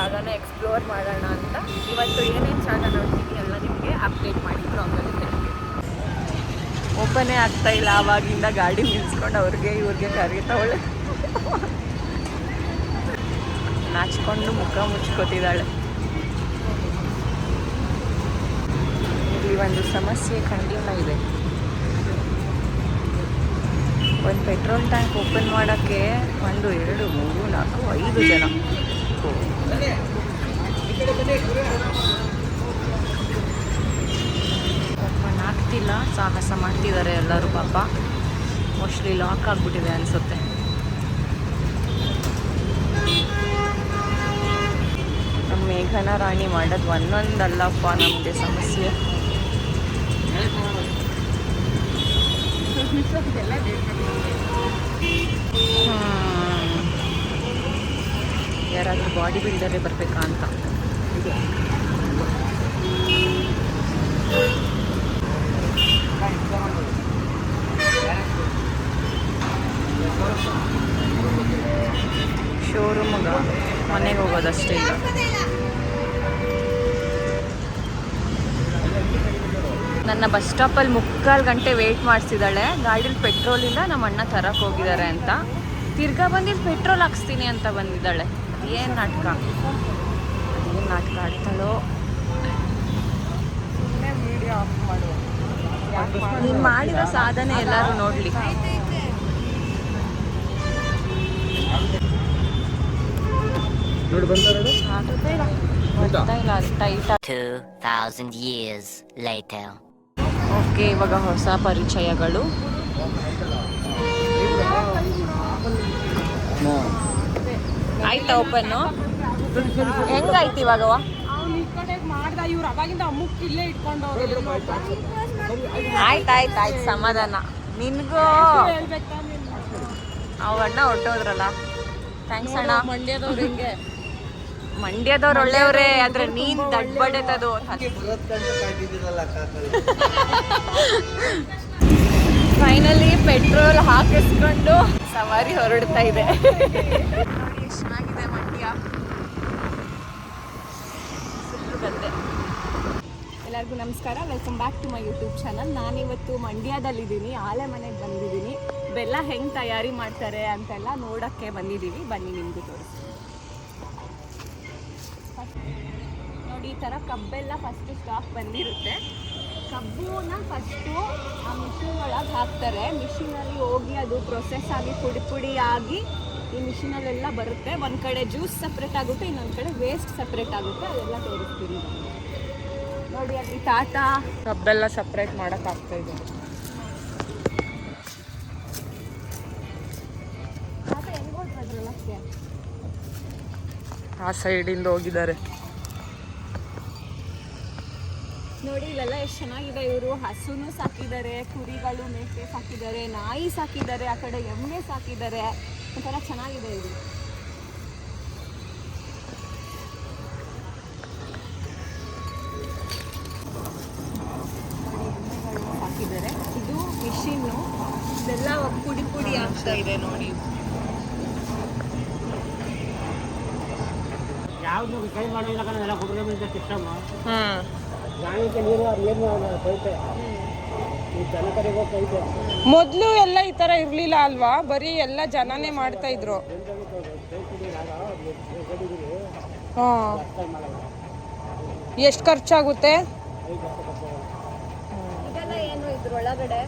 ಜಾಗನ ಎಕ್ಸ್ಪ್ಲೋರ್ ಮಾಡೋಣ ಅಂತ. ಇವತ್ತು ಏನೇನು ಜಾಗ ನೋಡ್ತೀವಿ ಎಲ್ಲ ನಿಮಗೆ ಅಪ್ಡೇಟ್ ಮಾಡಿ ಬ್ಲಾಗಲ್ಲಿ ಹೇಳ್ತೀವಿ. ಓಪನೇ ಆಗ್ತಾ ಇಲ್ಲ, ಆವಾಗಿಂದ ಗಾಡಿ ನಿಲ್ಸ್ಕೊಂಡು ಅವ್ರಿಗೆ ಇವ್ರಿಗೆ ಕರೀತಾವಳೆ. ನಾಚ್ಕೊಂಡು ಮುಖ ಮುಚ್ಕೋತಿದ್ದಾಳೆ. ಇಲ್ಲಿ ಒಂದು ಸಮಸ್ಯೆ ಖಂಡಿತ ಇದೆ. ಒಂದು ಪೆಟ್ರೋಲ್ ಟ್ಯಾಂಕ್ ಓಪನ್ ಮಾಡೋಕ್ಕೆ 1 2 3 4 5 ಜನ. ಓಪನ್ ಆಗ್ತಿಲ್ಲ, ಸಾಹಸ ಮಾಡ್ತಿದ್ದಾರೆ ಎಲ್ಲರೂ ಪಾಪ. ಮೋಸ್ಟ್ಲಿ ಲಾಕ್ ಆಗಿಬಿಟ್ಟಿದೆ ಅನಿಸುತ್ತೆ. ನಮ್ಮ ಮೇಘನ ರಾಣಿ ಮಾಡೋದು ಒಂದೊಂದಲ್ಲಪ್ಪ ನಮಗೆ ಸಮಸ್ಯೆ. ಯಾರಾದರೂ ಬಾಡಿ ಬಿಲ್ಡರೇ ಬರಬೇಕಾ ಅಂತ. ಶೋರೂಮ್ಗ ಮನೆಗೆ ಹೋಗೋದಷ್ಟೇ ಈಗ. ನನ್ನ ಬಸ್ ಸ್ಟಾಪಲ್ಲಿ 3/4 ಗಂಟೆ ವೆಯ್ಟ್ ಮಾಡಿಸಿದ್ದಾಳೆ. ಗಾಡೀಲಿ ಪೆಟ್ರೋಲಿಂದ ನಮ್ಮ ಅಣ್ಣ ತರಕ್ಕೆ ಹೋಗಿದ್ದಾರೆ ಅಂತ. ತಿರ್ಗಾ ಬಂದಿದ್ದು ಪೆಟ್ರೋಲ್ ಹಾಕ್ಸ್ತೀನಿ ಅಂತ ಬಂದಿದ್ದಾಳೆ. ಏನು ನಾಟಕ ಆಡ್ತಾಳೋ. ವಿಡಿಯೋ ಆಫ್ ಮಾಡು. ನೀನು ಮಾಡಿರೋ ಸಾಧನೆ ಎಲ್ಲರೂ ನೋಡಲಿ. ಓಕೆ, ಇವಾಗ ಹೊಸ ಪರಿಚಯಗಳು. ಆಯ್ತಾ ಓಪನ್ನು? ಹೆಂಗಾಯ್ತು ಇವಾಗ? ಆಯ್ತಾಯ್ತು ಸಮಾಧಾನ. ನಿನ್ಗೂ ಅವಣ್ಣ ಹೊಟ್ಟೋದ್ರಲ್ಲ. ಥ್ಯಾಂಕ್ಸ್ ಅಣ್ಣ. ಮಂಡ್ಯದವ್ರು ಒಳ್ಳೆಯವ್ರೆ, ಆದ್ರೆ ನೀನ್ ದಡ್ಬಡೆತದು. ಫೈನಲಿ ಪೆಟ್ರೋಲ್ ಹಾಕಿಸ್ಕೊಂಡು ಸವಾರಿ ಹೊರಡ್ತಾ ಇದೆ. ಎಷ್ಟು ಚೆನ್ನಾಗಿದೆ ಮಂಡ್ಯ. ಫುಲ್ಲು ಗದ್ದೆ. ಎಲ್ಲರಿಗೂ ನಮಸ್ಕಾರ, welcome back to my YouTube channel. ನಾನಿವತ್ತು ಮಂಡ್ಯದಲ್ಲಿದ್ದೀನಿ, ಆಲೆ ಮನೆಗೆ ಬಂದಿದ್ದೀನಿ. ಬೆಲ್ಲ ಹೆಂಗೆ ತಯಾರಿ ಮಾಡ್ತಾರೆ ಅಂತೆಲ್ಲ ನೋಡೋಕ್ಕೆ ಬಂದಿದ್ದೀವಿ. ಬನ್ನಿ ನಿಮಗೂ ತೋರಿಸ್ತೀನಿ. ನೋಡಿ, ಈ ಥರ ಕಬ್ಬೆಲ್ಲ ಫಸ್ಟು ಸ್ಟಾಕ್ ಬಂದಿರುತ್ತೆ. ಕಬ್ಬುನ ಫಸ್ಟು ಆ ಮಿಷಿನ್ ಒಳಗೆ ಹಾಕ್ತಾರೆ. ಮಿಷಿನಲ್ಲಿ ಹೋಗಿ ಅದು ಪ್ರೊಸೆಸ್ ಆಗಿ ಪುಡಿ ಆಗಿ ಈ ಮಿಷಿನಲ್ಲೆಲ್ಲ ಬರುತ್ತೆ. ಒಂದು ಕಡೆ ಜ್ಯೂಸ್ ಸಪ್ರೇಟ್ ಆಗುತ್ತೆ, ಇನ್ನೊಂದು ಕಡೆ ವೇಸ್ಟ್ ಸಪ್ರೇಟ್ ಆಗುತ್ತೆ. ಅದೆಲ್ಲ ತೋರಿಸ್ತೀನಿ ನೋಡಿ. ಅಲ್ಲಿ ತಾತ ಕಬ್ಬೆಲ್ಲ ಸಪ್ರೇಟ್ ಮಾಡೋಕ್ಕಾಗ್ತಾ ಇದೆ. ತಾತ ಹೆಂಗೆ ಹೋದ್ರಲ್ಲ ಆ ಸೈಡಿಂದ ಹೋಗಿದ್ದಾರೆ ನೋಡಿ. ಇವೆಲ್ಲ ಎಷ್ಟು ಚೆನ್ನಾಗಿದೆ. ಇವರು ಹಸುನು ಸಾಕಿದ್ದಾರೆ, ಕುರಿಗಳು ಮೇಕೆ ಸಾಕಿದ್ದಾರೆ, ನಾಯಿ ಸಾಕಿದ್ದಾರೆ, ಆ ಕಡೆ ಎಮ್ಮೆ ಸಾಕಿದ್ದಾರೆ. ಒಂಥರ ಚೆನ್ನಾಗಿದೆ ಇದು. ಎಮ್ಮೆಗಳು ಸಾಕಿದ್ದಾರೆ. ಇದು ಮಿಷಿನ್ನು, ಇದೆಲ್ಲ ಪುಡಿ ಆಗ್ತಾ ಇದೆ ನೋಡಿ. ಯಾವ್ದು ಕೈ ಮಾಡಿಲ್ಲ ಕುದುರೆ ಸಿಸ್ಟಮ್. ಮೊದಲು ಎಲ್ಲ ಈ ತರ ಇರ್ಲಿಲ್ಲ ಅಲ್ವಾ? ಬರೀ ಎಲ್ಲ ಜನನೇ ಮಾಡ್ತಾ ಇದ್ರು. ಎಷ್ಟು ಖರ್ಚಾಗುತ್ತೆ? ಇದೆಲ್ಲ ಏನು ಇದ್ರೊಳಗಡೆ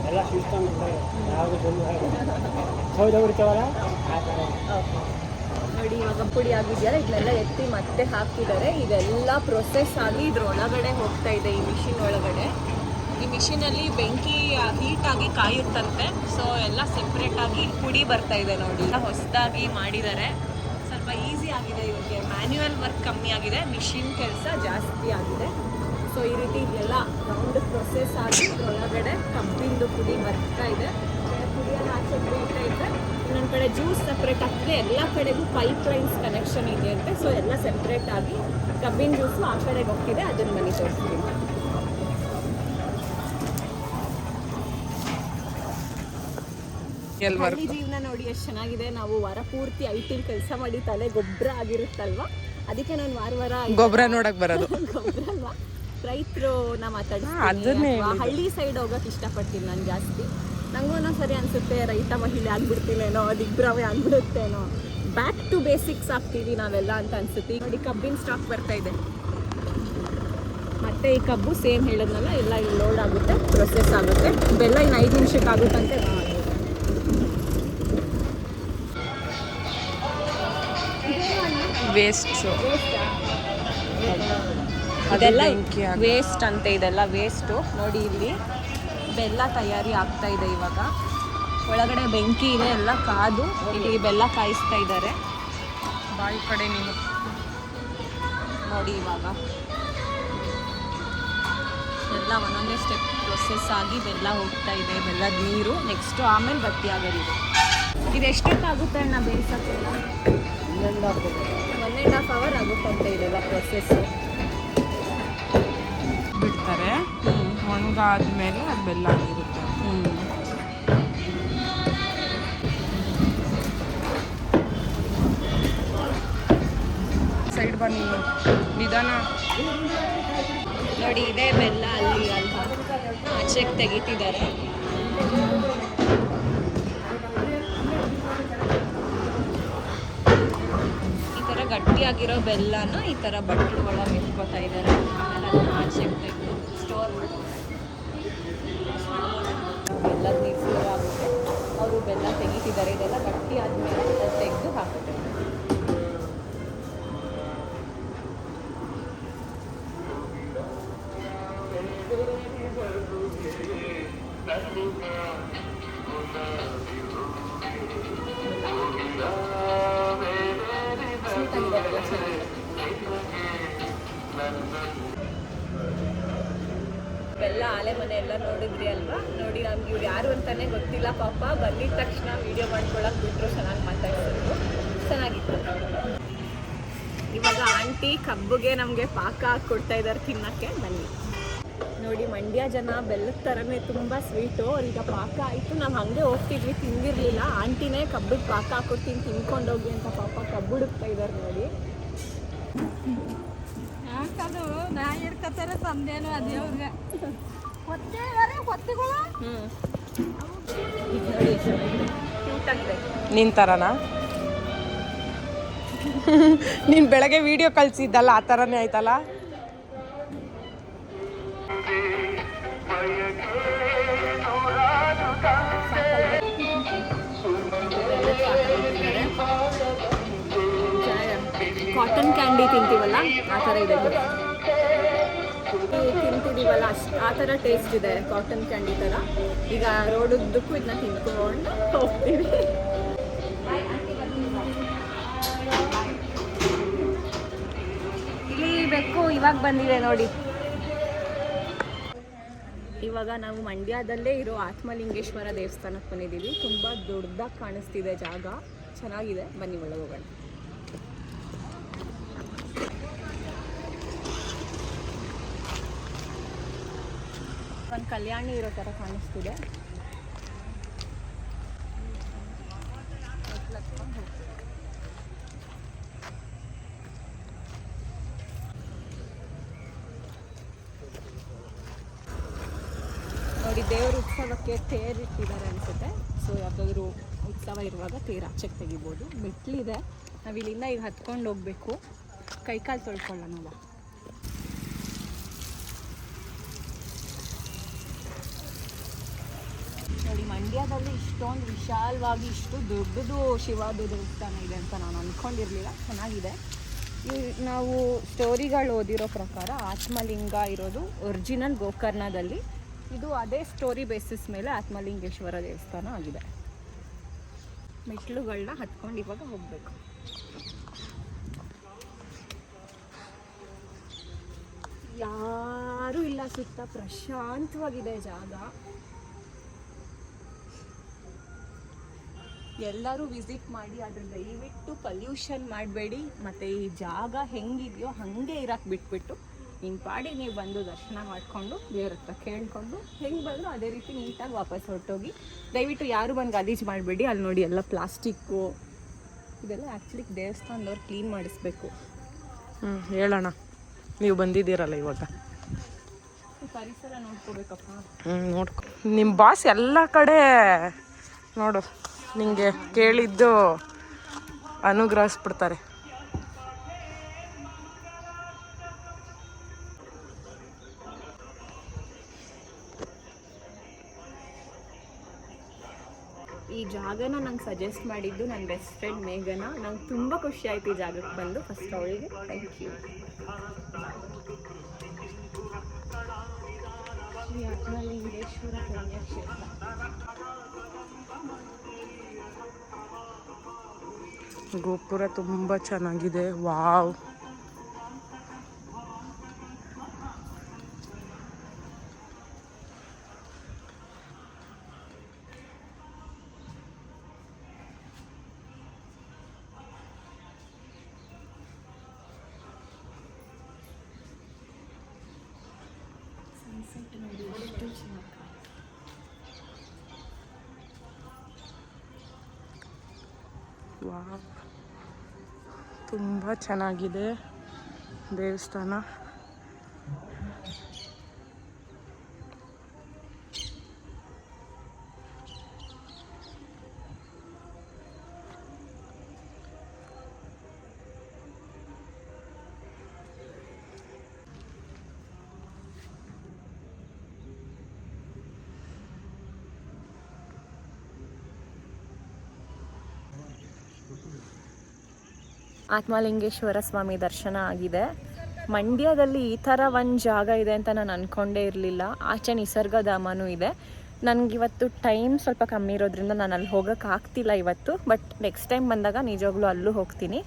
ಎಲ್ಲ ಸಿಸ್ಟಮ್ ಯಾವುದು ಸೌದವರ್ತೀವಲ್ಲ ಆ ಥರ ನೋಡಿ. ಇವಾಗ ಪುಡಿ ಆಗಿದೆಯಲ್ಲ, ಇದನ್ನೆಲ್ಲ ಎತ್ತಿ ಮತ್ತೆ ಹಾಕಿದ್ದಾರೆ. ಇದೆಲ್ಲ ಪ್ರೊಸೆಸ್ ಆಗಿ ಇದ್ರೊಳಗಡೆ ಹೋಗ್ತಾ ಇದೆ, ಈ ಮಿಷಿನ್ ಒಳಗಡೆ. ಈ ಮಿಷಿನಲ್ಲಿ ಬೆಂಕಿ ಹೀಟ್ ಆಗಿ ಕಾಯುತ್ತಂತೆ. ಸೊ ಎಲ್ಲ ಸೆಪ್ರೇಟ್ ಆಗಿ ಪುಡಿ ಬರ್ತಾ ಇದೆ ನೋಡಿ. ಹೊಸದಾಗಿ ಮಾಡಿದ್ದಾರೆ, ಸ್ವಲ್ಪ ಈಸಿ ಆಗಿದೆ ಇವ್ರಿಗೆ. ಮ್ಯಾನ್ಯುವಲ್ ವರ್ಕ್ ಕಮ್ಮಿ ಆಗಿದೆ, ಮಿಷಿನ್ ಕೆಲಸ ಜಾಸ್ತಿ ಆಗಿದೆ. ಸೊ ಈ ರೀತಿ ಇಲ್ಲೆಲ್ಲ ರೌಂಡ್ ಪ್ರೊಸೆಸ್ ಆಗಿ ಒಳಗಡೆ ಕಬ್ಬಿಂದು ಪುಡಿ ಬರ್ತಾ ಇದೆ. ಪುಡಿಯನ್ನು ಆಚೆ ಬೀಳ್ತಾ ಇದ್ದರೆ ಇನ್ನೊಂದು ಕಡೆ ಜ್ಯೂಸ್ ಸಪ್ರೇಟ್ ಆಗ್ತದೆ, ಎಲ್ಲ ಕಡೆಗೂ ಪೈಪ್ ಲೈನ್ಸ್ ಕನೆಕ್ಷನ್ ಇದೆಯಂತೆ. ಸೊ ಎಲ್ಲ ಸೆಪ್ರೇಟ್ ಆಗಿ ಕಬ್ಬಿನ ಜ್ಯೂಸು ಆ ಕಡೆಗೆ ಹೋಗ್ತಿದೆ, ಅದನ್ನ ಮನೆ ತೋರಿಸ್ತೀನಿ. ಹಳ್ಳಿ ಜೀವನ ನೋಡಿ ಎಷ್ಟು ಚೆನ್ನಾಗಿದೆ. ನಾವು ವಾರ ಪೂರ್ತಿ ಐಟಿಲ್ ಕೆಲಸ ಮಾಡಿ ತಲೆ ಗೊಬ್ಬರ ಆಗಿರುತ್ತಲ್ವಾ, ಅದಕ್ಕೆ ನಾನು ವಾರ ಗೊಬ್ಬರ ನೋಡಕ್ ಬರೋದು. ಗೊಬ್ಬರ ಅಲ್ವಾ, ರೈತರು ನಾ ಮಾತಾಡ್ತೀನಿ. ಹಳ್ಳಿ ಸೈಡ್ ಹೋಗಕ್ಕೆ ಇಷ್ಟಪಡ್ತೀನಿ ನಾನು ಜಾಸ್ತಿ. ನನಗೂ ಒಂದೊಂದ್ಸರಿ ಅನಿಸುತ್ತೆ ರೈತ ಮಹಿಳೆ ಆಗ್ಬಿಡ್ತೀನೇನೋ, ದಿಗ್ಭ್ರಮೆ ಆಗ್ಬಿಡುತ್ತೇನೋ, ಬ್ಯಾಕ್ ಟು ಬೇಸಿಕ್ಸ್ ಆಗ್ತೀವಿ ನಾವೆಲ್ಲ ಅಂತ ಅನ್ಸುತ್ತೆ. ನೋಡಿ ಕಬ್ಬಿನ ಸ್ಟಾಕ್ ಬರ್ತಾ ಇದೆ, ಮತ್ತೆ ಈ ಕಬ್ಬು ಸೇಮ್ ಹೇಳಿದ್ನಲ್ಲ ಎಲ್ಲ ಇಲ್ಲಿ ಲೋಡ್ ಆಗುತ್ತೆ, ಪ್ರೊಸೆಸ್ ಆಗುತ್ತೆ. ಬೆಲ್ಲ ಇನ್ನು 5 ನಿಮಿಷಕ್ಕೆ ಆಗುತ್ತಂತೆ. ವೇಸ್ಟ್ ಇದೆಲ್ಲ ವೇಸ್ಟ್ ಅಂತೆ, ಇದೆಲ್ಲ ವೇಸ್ಟು. ನೋಡಿ ಇಲ್ಲಿ ಬೆಲ್ಲ ತಯಾರಿ ಆಗ್ತಾ ಇದೆ ಇವಾಗ. ಒಳಗಡೆ ಬೆಂಕಿ ಇದೆ, ಎಲ್ಲ ಕಾದು ಇಲ್ಲಿ ಬೆಲ್ಲ ಕಾಯಿಸ್ತಾ ಇದ್ದಾರೆ. ಬಾಯಿ ಕಡೆ ನೀನು ನೋಡಿ ಇವಾಗ ಎಲ್ಲ ಒಂದೊಂದೇ ಸ್ಟೆಪ್ ಪ್ರೊಸೆಸ್ ಆಗಿ ಬೆಲ್ಲ ಹೋಗ್ತಾ ಇದೆ. ಬೆಲ್ಲದ ನೀರು ನೆಕ್ಸ್ಟು ಆಮೇಲೆ ಗಟ್ಟಿ ಆಗೋದಿದೆ. ಇದು ಎಷ್ಟೊತ್ತಾಗುತ್ತೆ ಅಣ್ಣ ಬೇಯಿಸೋಕ್ಕೆಲ್ಲ? 1.5 ಅವರ್ ಆಗುತ್ತಂತೆ ಇದೆಲ್ಲ ಪ್ರೊಸೆಸ್ಸು. ಬಿಡ್ತಾರೆ, ಒಣಗಾದ್ಮೇಲೆ ಅದು ಬೆಲ್ಲ ಆಗಿರುತ್ತೆ. ಸೈಡ್ ಬನ್ನಿ ನಿಧಾನ. ನೋಡಿ ಇದೆ ಬೆಲ್ಲ, ಅಲ್ಲಿ ಅಲ್ವಾ ಆಚೆಗೆ ತೆಗಿತಿದ್ದಾರೆ. ಈ ಥರ ಗಟ್ಟಿಯಾಗಿರೋ ಬೆಲ್ಲನ ಈ ಥರ ಬಟ್ಲು ಒಳಗೆ ಇಟ್ಕೋತಾ ಇದ್ದಾರೆ. ಅದನ್ನ ಆಚೆಗೆ ತೆಗೆದು ಸ್ಟೋರ್ ಮಾಡಿ ಬೆಲ್ಲದ ನೀರು ಸ್ಟೋರ್ ಆಗುತ್ತೆ. ಅವರು ಬೆಲ್ಲ ತೆಗಿತಿದ್ದಾರೆ. ಇದೆಲ್ಲ ಗಟ್ಟಿ ಆದಮೇಲೆ ಅದು ತೆಗೆದು ಹಾಕುತ್ತೆ. ಬೆಲ್ಲ ಆಲೆ ಮನೆ ಎಲ್ಲ ನೋಡಿದ್ರಿ ಅಲ್ವಾ? ನೋಡಿ ನಮ್ಗೆ ಇವ್ರು ಯಾರು ಅಂತಾನೆ ಗೊತ್ತಿಲ್ಲ ಪಾಪ. ಬಂದಿದ ತಕ್ಷಣ ವಿಡಿಯೋ ಮಾಡ್ಕೊಳಕ್ ಬಿಟ್ರು, ಚೆನ್ನಾಗಿ ಮಾತಾಡ್ಸಿದ್ರು, ಚೆನ್ನಾಗಿತ್ತು. ಇವಾಗ ಆಂಟಿ ಕಬ್ಬುಗೆ ನಮಗೆ ಪಾಕ ಕೊಡ್ತಾ ಇದ್ದಾರೆ ತಿನ್ನಕ್ಕೆ. ಬನ್ನಿ ನೋಡಿ, ಮಂಡ್ಯ ಜನ ಬೆಲ್ಲದ ಥರನೇ ತುಂಬ ಸ್ವೀಟು. ಅವ್ರೀಗ ಪಾಕ ಆಯಿತು, ನಾವು ಹಾಗೆ ಹೋಗ್ತಿದ್ವಿ, ತಿಂದಿರಲಿಲ್ಲ. ಆಂಟಿನೇ ಕಬ್ಬಿಗೆ ಪಾಕ ಹಾಕೊಡ್ತೀನಿ ತಿನ್ಕೊಂಡೋಗಿ ಅಂತ ಪಾಪ ಕಬ್ಬು ಹುಡುಕ್ತಾ ಇದ್ದಾರೆ ನೋಡಿ. ನಾ ಹಿಡ್ಕತ್ತಾರೆ ತಂದೇನು ಅದೇ ಅವ್ರಿಗೆ ಹೊತ್ತಿಗಳು. ನೋಡಿ ಕ್ಯೂಟ್ ಆಗಿದೆ. ನಿನ್ ಥರನಾ? ನೀನು ಬೆಳಗ್ಗೆ ವಿಡಿಯೋ ಕಳಿಸಿದ್ದಲ್ಲ ಆ ಥರನೇ ಆಯ್ತಲ್ಲ. ಕಾಟನ್ ಕ್ಯಾಂಡಿ ತಿಂತೀವಲ್ಲ ಆ ಥರ ಇದೆ. ತಿಂತಿದ್ದೀವಲ್ಲ ಆ ಥರ ಟೇಸ್ಟ್ ಇದೆ, ಕಾಟನ್ ಕ್ಯಾಂಡಿ ಥರ. ಈಗ ರೋಡುದ್ದಕ್ಕೂ ಇದನ್ನ ತಿನ್ಕೊಂಡು ಹೋಗ್ತೀವಿ. ಇಲ್ಲಿ ಬೆಕ್ಕು ಇವಾಗ ಬಂದಿದೆ ನೋಡಿ. ಇವಾಗ ನಾವು ಮಂಡ್ಯದಲ್ಲೇ ಇರೋ ಆತ್ಮಲಿಂಗೇಶ್ವರ ದೇವಸ್ಥಾನಕ್ಕೆ ಬಂದಿದ್ದೀವಿ. ತುಂಬ ದೊಡ್ಡದಾಗಿ ಕಾಣಿಸ್ತಿದೆ ಜಾಗ, ಚೆನ್ನಾಗಿದೆ. ಬನ್ನಿ ಒಳಗೆ ಹೋಗೋಣ. ಒಂದು ಕಲ್ಯಾಣಿ ಇರೋ ಥರ ಕಾಣಿಸ್ತಿದೆ. ನೋಡಿ ದೇವರ ಉತ್ಸವಕ್ಕೆ ತೇರಿಟ್ಟಿದ್ದಾರೆ ಅನಿಸುತ್ತೆ. ಸೊ ಯಾವುದಾದ್ರೂ ಉತ್ಸವ ಇರುವಾಗ ತೇರು ಆಚೆಗೆ ತೆಗಿಬೋದು. ಮೆಟ್ಲಿದೆ, ನಾವು ಇಲ್ಲಿಂದ ಈಗ ಹತ್ಕೊಂಡು ಹೋಗಬೇಕು. ಕೈಕಾಲು ತೊಳ್ಕೊಳ್ಳೋಣ. ನೋಡಿ ಮಂಡ್ಯದಲ್ಲಿ ಇಷ್ಟೊಂದು ವಿಶಾಲವಾಗಿ ಇಷ್ಟು ದೊಡ್ಡದು ಶಿವದ ದೇವಸ್ಥಾನ ಇದೆ ಅಂತ ನಾನು ಅಂದ್ಕೊಂಡಿರಲಿಲ್ಲ. ಚೆನ್ನಾಗಿದೆ. ನಾವು ಸ್ಟೋರಿಗಳು ಓದಿರೋ ಪ್ರಕಾರ ಆತ್ಮಲಿಂಗ ಇರೋದು ಒರಿಜಿನಲ್ ಗೋಕರ್ಣದಲ್ಲಿ. ಇದು ಅದೇ ಸ್ಟೋರಿ ಬೇಸಿಸ್ ಮೇಲೆ ಆತ್ಮಲಿಂಗೇಶ್ವರ ದೇವಸ್ಥಾನ ಆಗಿದೆ. ಮೆಟ್ಲುಗಳನ್ನ ಹತ್ಕೊಂಡು ಇವಾಗ ಹೋಗಬೇಕು. ಯಾರೂ ಇಲ್ಲ ಸುತ್ತ, ಪ್ರಶಾಂತವಾಗಿದೆ ಜಾಗ. ಎಲ್ಲರೂ ವಿಸಿಟ್ ಮಾಡಿ, ಆದರೆ ದಯವಿಟ್ಟು ಪಲ್ಯೂಷನ್ ಮಾಡಬೇಡಿ. ಮತ್ತು ಈ ಜಾಗ ಹೆಂಗಿದೆಯೋ ಹಾಗೆ ಇರಕ್ಕೆ ಬಿಟ್ಬಿಟ್ಟು ನಿಮ್ಮ ಪಾಡಿ ನೀವು ಬಂದು ದರ್ಶನ ಮಾಡಿಕೊಂಡು ದೇವ್ರ ಹತ್ರ ಕೇಳಿಕೊಂಡು ಹೆಂಗೆ ಬಂದರೂ ಅದೇ ರೀತಿ ನೀಟಾಗಿ ವಾಪಸ್ ಹೊರಟೋಗಿ. ದಯವಿಟ್ಟು ಯಾರು ಬಂದು ಗಲೀಜು ಮಾಡಬೇಡಿ. ಅಲ್ಲಿ ನೋಡಿ ಎಲ್ಲ ಪ್ಲಾಸ್ಟಿಕ್ಕು ಇದೆಲ್ಲ ಆ್ಯಕ್ಚುಲಿ ದೇವಸ್ಥಾನದವ್ರು ಕ್ಲೀನ್ ಮಾಡಿಸ್ಬೇಕು. ಹೇಳೋಣ, ನೀವು ಬಂದಿದ್ದೀರಲ್ಲ ಇವಾಗ, ಪರಿಸರ ನೋಡ್ಕೋಬೇಕಪ್ಪ. ನೋಡ್ಕೊ. ನಿಮ್ಮ ಬಾಸ್ ಎಲ್ಲ ಕಡೆ ನೋಡು ನಿಂಗೆ ಕೇಳಿದ್ದು ಅನುಗ್ರಹಿಸ್ಬಿಡ್ತಾರೆ. ಈ ಜಾಗನ ನಂಗೆ ಸಜೆಸ್ಟ್ ಮಾಡಿದ್ದು ನನ್ನ ಬೆಸ್ಟ್ ಫ್ರೆಂಡ್ ಮೇಘನಾ. ನಂಗೆ ತುಂಬ ಖುಷಿ ಆಯ್ತು ಈ ಜಾಗಕ್ಕೆ ಬಂದು. ಫಸ್ಟ್ ಅವಳಿಗೆ ಥ್ಯಾಂಕ್ ಯು. ಶ್ರೀ ಆತ್ಮಲಿಂಗೇಶ್ವರ ಪುಣ್ಯಕ್ಷೇತ್ರ. ಗೋಪುರ ತುಂಬ ಚೆನ್ನಾಗಿದೆ. ವಾವ್, ಸನ್ಸೆಟ್ ನೋಡಿ ಎಷ್ಟು ಚೆನ್ನಾಗಿ. ವಾವ್, ತುಂಬ ಚೆನ್ನಾಗಿದೆ ದೇವಸ್ಥಾನ. ಆತ್ಮಲಿಂಗೇಶ್ವರ ಸ್ವಾಮಿ ದರ್ಶನ ಆಗಿದೆ. ಮಂಡ್ಯದಲ್ಲಿ ಈ ಥರ ಒಂದು ಜಾಗ ಇದೆ ಅಂತ ನಾನು ಅಂದ್ಕೊಂಡೇ ಇರಲಿಲ್ಲ. ಆಚೆ ನಿಸರ್ಗಧಾಮನೂ ಇದೆ. ನನಗಿವತ್ತು ಟೈಮ್ ಸ್ವಲ್ಪ ಕಮ್ಮಿ ಇರೋದ್ರಿಂದ ನಾನು ಅಲ್ಲಿ ಹೋಗೋಕ್ಕಾಗ್ತಿಲ್ಲ ಇವತ್ತು. ಬಟ್ ನೆಕ್ಸ್ಟ್ ಟೈಮ್ ಬಂದಾಗ ನಿಜವಾಗ್ಲೂ ಅಲ್ಲೂ ಹೋಗ್ತೀನಿ.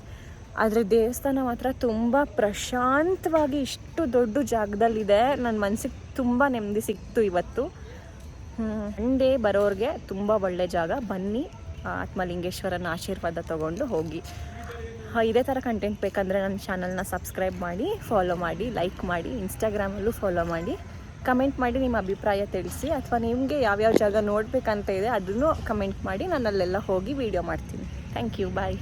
ಆದರೆ ದೇವಸ್ಥಾನ ಮಾತ್ರ ತುಂಬ ಪ್ರಶಾಂತವಾಗಿ ಇಷ್ಟು ದೊಡ್ಡ ಜಾಗದಲ್ಲಿದೆ. ನನ್ನ ಮನಸ್ಸಿಗೆ ತುಂಬ ನೆಮ್ಮದಿ ಸಿಕ್ತು ಇವತ್ತು. ಸಂಡೇ ಬರೋರಿಗೆ ತುಂಬ ಒಳ್ಳೆ ಜಾಗ. ಬನ್ನಿ, ಆತ್ಮಲಿಂಗೇಶ್ವರನ ಆಶೀರ್ವಾದ ತೊಗೊಂಡು ಹೋಗಿ. ಇದೇ ಥರ ಕಂಟೆಂಟ್ ಬೇಕಂದರೆ ನನ್ನ ಚಾನಲ್ನ ಸಬ್ಸ್ಕ್ರೈಬ್ ಮಾಡಿ, ಫಾಲೋ ಮಾಡಿ, ಲೈಕ್ ಮಾಡಿ, ಇನ್ಸ್ಟಾಗ್ರಾಮಲ್ಲೂ ಫಾಲೋ ಮಾಡಿ, ಕಮೆಂಟ್ ಮಾಡಿ ನಿಮ್ಮ ಅಭಿಪ್ರಾಯ ತಿಳಿಸಿ. ಅಥವಾ ನಿಮಗೆ ಯಾವ್ಯಾವ ಜಾಗ ನೋಡಬೇಕಂತ ಇದೆ ಅದನ್ನು ಕಮೆಂಟ್ ಮಾಡಿ. ನಾನು ಅಲ್ಲೆಲ್ಲ ಹೋಗಿ ವೀಡಿಯೋ ಮಾಡ್ತೀನಿ. Thank you, bye.